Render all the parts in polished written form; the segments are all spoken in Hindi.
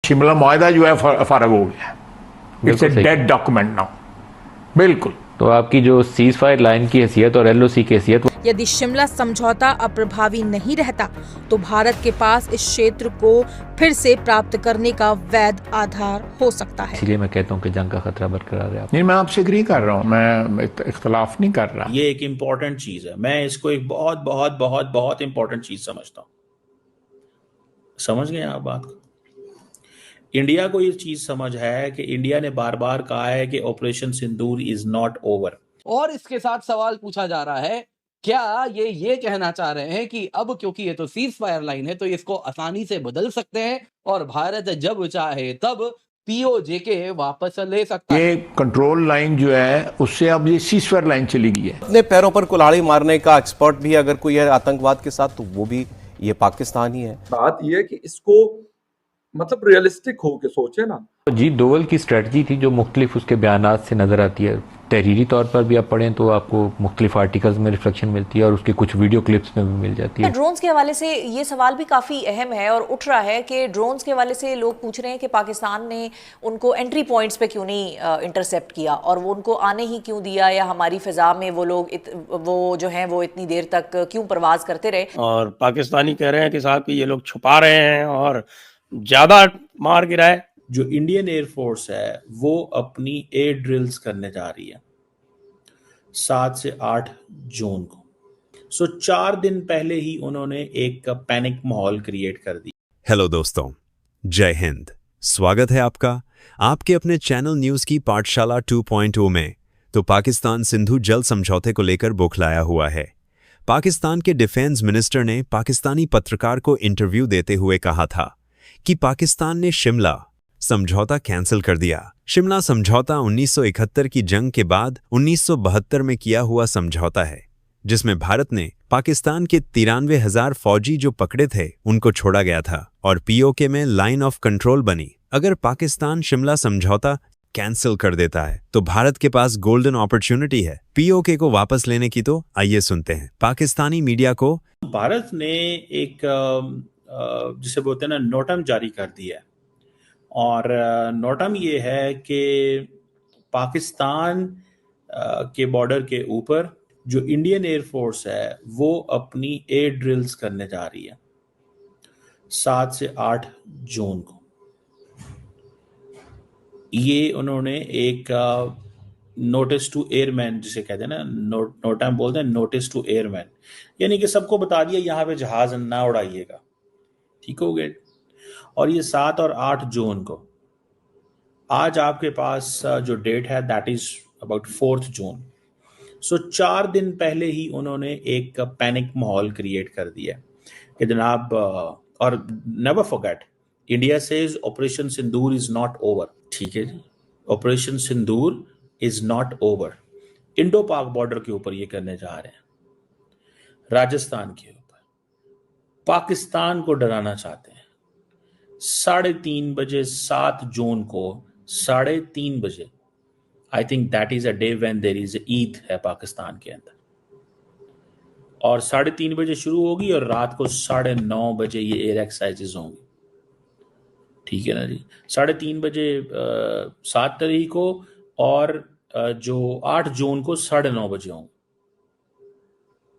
शिमला मुआहदा जो है फारग हो गया है। इट्स ए बिल्कुल सही। Dead document now. बिल्कुल। तो आपकी जो सीज फायर लाइन की हैसियत और एलओसी की हैसियत, यदि शिमला समझौता अप्रभावी नहीं रहता तो भारत के पास इस क्षेत्र को फिर से प्राप्त करने का वैध आधार हो सकता है। इसीलिए मैं कहता हूँ कि जंग का खतरा बरकरार है। नहीं, मैं आपसे एग्री कर रहा हूँ, मैं इख्तलाफ नहीं कर रहा। ये एक इम्पॉर्टेंट चीज है, मैं इसको एक बहुत बहुत बहुत बहुत इंपॉर्टेंट चीज समझता हूँ। समझ गए आप बात को? इंडिया को ये चीज समझ है कि इंडिया ने बार बार कहा है कि operation Sindoor is not over. और इसके साथ सवाल पूछा जा रहा है, क्या ये कहना चाह रहे हैं कि अब क्योंकि ये तो सीज फायर लाइन है तो इसको आसानी से बदल सकते हैं और भारत जब चाहे तब पीओजेके वापस ले सकता है। ये कंट्रोल लाइन जो है उससे अब ये सीजफायर लाइन चली गई है। अपने पैरों पर कुल्हाड़ी मारने का एक्सपर्ट भी अगर कोई है आतंकवाद के साथ, तो वो भी ये पाकिस्तान ही है। बात ये है कि इसको मतलब रियलिस्टिक होके सोचे ना। अजीत डोवल की स्ट्रेटजी थी जो मुख्तलिफ उसके बयानात से नजर आती है। तहरीरी तौर पर भी आप पढ़ें तो आपको मुख्तलिफ आर्टिकल्स में रिफ्लेक्शन मिलती है और उसकी कुछ वीडियो क्लिप्स में भी मिल जाती है। ड्रोन्स के हवाले से ये सवाल भी काफ़ी अहम है और उठ रहा है कि ड्रोन्स के हवाले से लोग पूछ रहे हैं कि पाकिस्तान ने उनको एंट्री पॉइंट्स पे क्यों नहीं इंटरसेप्ट किया और वो उनको आने ही क्यों दिया, या हमारी फ़िज़ा में वो लोग वो जो हैं वो इतनी देर तक क्यों परवाज करते रहे। और पाकिस्तानी कह रहे हैं कि साहब कि ये लोग छुपा रहे हैं और ज़्यादा मार गिराए। जो इंडियन एयरफोर्स है वो अपनी एयर ड्रिल्स करने जा रही है 7 से 8 जून को। सो 4 दिन पहले ही उन्होंने एक पैनिक माहौल क्रिएट कर दिया। हेलो दोस्तों, जय हिंद। स्वागत है आपका आपके अपने चैनल न्यूज़ की पाठशाला 2.0 में। तो पाकिस्तान सिंधु जल समझौते को लेकर बौखलाया हुआ है। पाकिस्तान के डिफेंस मिनिस्टर ने पाकिस्तानी पत्रकार को इंटरव्यू देते हुए कहा था कि पाकिस्तान ने शिमला समझौता कैंसिल कर दिया। शिमला समझौता 1971 की जंग के बाद 1972 में किया हुआ समझौता है, जिसमें भारत ने पाकिस्तान के 93,000 फौजी जो पकड़े थे उनको छोड़ा गया था और पीओके में लाइन ऑफ कंट्रोल बनी। अगर पाकिस्तान शिमला समझौता कैंसिल कर देता है तो भारत के पास गोल्डन अपॉर्चुनिटी है पीओके को वापस लेने की। तो आइए सुनते हैं पाकिस्तानी मीडिया को। भारत ने एक जिसे बोलते हैं ना नोटम जारी कर दिया है और नोटम ये है कि पाकिस्तान के बॉर्डर के ऊपर जो इंडियन एयरफोर्स है वो अपनी एयर ड्रिल्स करने जा रही है 7 से 8 जून को। ये उन्होंने एक नोटिस टू एयरमैन जिसे कहते हैं ना, नोटम बोलते हैं नोटिस टू एयरमैन, यानी कि सबको बता दिया यहाँ पे जहाज ना उड़ाइएगा। ठीक हो गए। और ये 7 और 8 जून को, आज आपके पास जो डेट है दैट इज अबाउट 4 जून। सो 4 दिन पहले ही उन्होंने एक पैनिक माहौल क्रिएट कर दिया कि जनाब, और never forget India says operation Sindoor is not over. ठीक है जी, operation Sindoor is not over. Indo Pak border के ऊपर ये करने जा रहे हैं, राजस्थान के ऊपर। पाकिस्तान को डराना चाहते हैं। 3:30 बजे 7 जून को 3:30 बजे, I think that is a day when there is Eid है पाकिस्तान के अंदर, और 3:30 बजे शुरू होगी और रात को 9:30 बजे ये एयर एक्सरसाइजेज होंगी। ठीक है ना जी। 3:30 बजे 7 तारीख को और जो 8 जून को 9:30 बजे होंगे।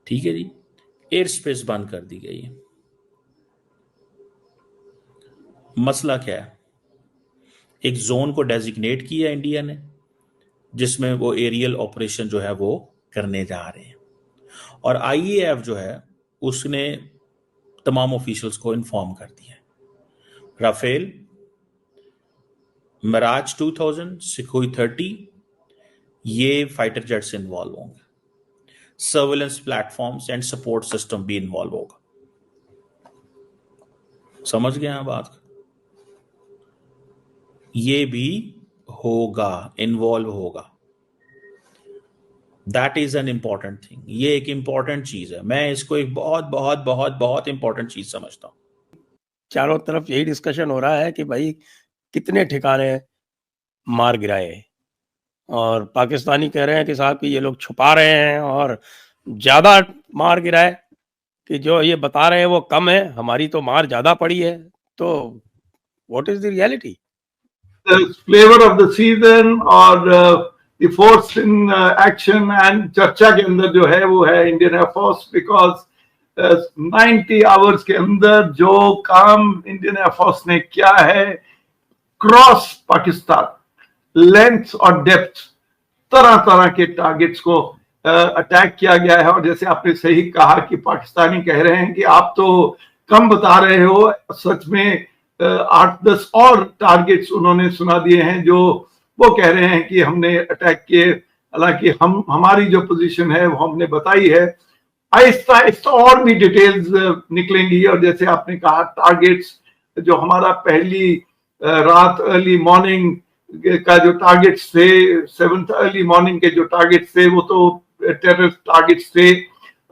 ठीक है जी। एयर स्पेस बंद कर दी गई है। मसला क्या है? एक जोन को डेजिग्नेट किया इंडिया ने जिसमें वो एरियल ऑपरेशन जो है वो करने जा रहे हैं, और आईएएफ जो है उसने तमाम ऑफिशियल्स को इन्फॉर्म कर दिया है। राफेल, मिराज 2000, सुखोई 30, ये फाइटर जेट्स इन्वॉल्व होंगे। Surveillance platforms and support system भी इन्वॉल्व होगा। समझ गए आप बात? ये भी होगा, इन्वॉल्व होगा। That is an important thing. ये एक इंपॉर्टेंट चीज है, मैं इसको एक बहुत बहुत बहुत बहुत इंपॉर्टेंट चीज समझता हूं। चारों तरफ यही डिस्कशन हो रहा है कि भाई कितने ठिकाने मार गिराए, और पाकिस्तानी कह रहे हैं कि साहब कि ये लोग छुपा रहे हैं और ज़्यादा मार गिराए, कि जो ये बता रहे हैं वो कम है, हमारी तो मार ज़्यादा पड़ी है। तो what is the reality? The flavor of the season और the force in action and चर्चा के अंदर जो है वो है इंडियन एयरफोर्स, बिकॉज 90 आवर्स के अंदर जो काम इंडियन एयरफोर्स ने किया है क्रॉस पाकिस्तान, लेंथ और डेप्थ, तरह तरह के टारगेट्स को अटैक किया गया है। और जैसे आपने सही कहा कि पाकिस्तानी कह रहे हैं कि आप तो कम बता रहे हो, सच में 8-10 और टारगेट्स उन्होंने सुना दिए हैं जो वो कह रहे हैं कि हमने अटैक किए। हालांकि हमारी जो पोजीशन है वो हमने बताई है। आहिस्ता आहिस्ता और भी डिटेल्स निकलेंगी। और जैसे आपने कहा टारगेट्स जो हमारा पहली रात अर्ली मॉर्निंग का जो टारगेट्स थे, 7th अर्ली मॉर्निंग के जो टारगेट्स थे वो तो टेररिस्ट टारगेट्स थे।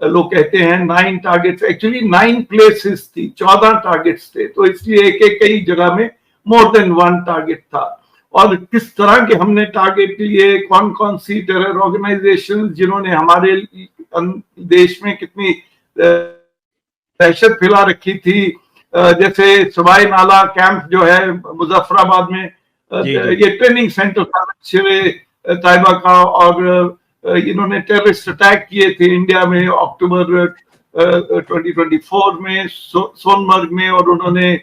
लोग कहते हैं 9 टारगेट्स, एक्चुअली 9 प्लेसेस थी, 14 टारगेट्स थे, तो इसलिए एक कई जगह में मोर देन 1 टारगेट था। और किस तरह के हमने टारगेट लिए, कौन कौन सी टेरर ऑर्गेनाइजेशन जिन्होंने हमारे देश में कितनी दहशत फैला रखी थी, जैसे सवाई नाला कैंप जो है मुजफ्फराबाद में, ये ट्रेनिंग सेंटर था तैयबा का, और इन्होंने टेररिस्ट अटैक किए थे इंडिया में अक्टूबर 2024 में सोनमर्ग में, और उन्होंने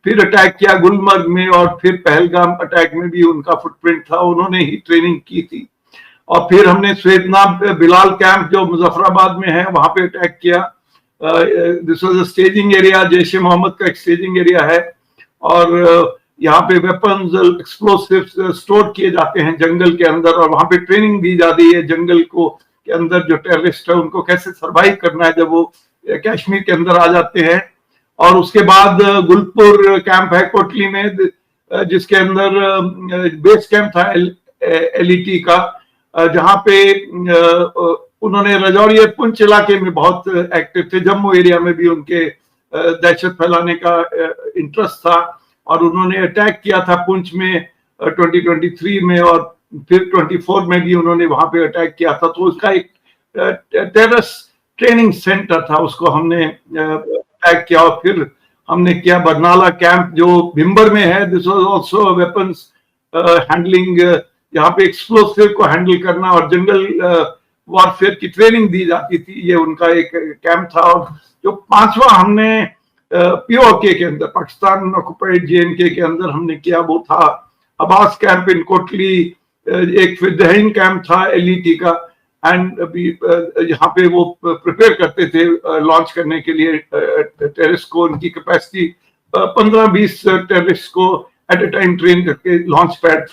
फिर अटैक किया गुलमर्ग में, और फिर पहलगाम अटैक में भी उनका फुटप्रिंट था, उन्होंने ही ट्रेनिंग की थी। और फिर हमने स्वेदना बिलाल कैंप जो मुजफ्फराबाद में है वहां पे अटैक किया। This was a staging area, Jaish e Mohammed का एक स्टेजिंग एरिया है, और यहाँ पे वेपन्स एक्सप्लोसिव्स स्टोर किए जाते हैं जंगल के अंदर, और वहां पे ट्रेनिंग दी जाती है जंगल को के अंदर जो टेररिस्ट है उनको कैसे सरवाइव करना है जब वो कश्मीर के अंदर आ जाते हैं। और उसके बाद गुलपुर कैंप है कोटली में, जिसके अंदर बेस कैंप था LET का, जहाँ पे उन्होंने राजौरी पुंछ इलाके में बहुत एक्टिव थे, जम्मू एरिया में भी उनके दहशत फैलाने का इंटरेस्ट था, और उन्होंने अटैक किया था पुंछ में 2023 में, और फिर 24 में भी उन्होंने वहां पे अटैक किया था। तो उसका एक टेररिस्ट ट्रेनिंग सेंटर था, उसको हमने अटैक किया। और फिर हमने किया बरनाला कैंप जो भिम्बर में है, this was also weapons handling, यहाँ पे एक्सप्लोसिव को हैंडल करना और जंगल वॉरफेयर की ट्रेनिंग दी जाती थी, ये उनका एक कैंप था। और जो 5वां हमने POK के अंदर, पाकिस्तान ऑक्युपाइड JNK के अंदर हमने किया, वो था अब्बास कैंप इन कोटली, एक फिरदहीन कैंप था LET का, एंड यहाँ पे वो प्रिपेयर करते थे लॉन्च करने के लिए टेररिस्ट को। उनकी कैपेसिटी 15-20 टेररिस्ट को एट ए टाइम ट्रेन करके लॉन्च पैड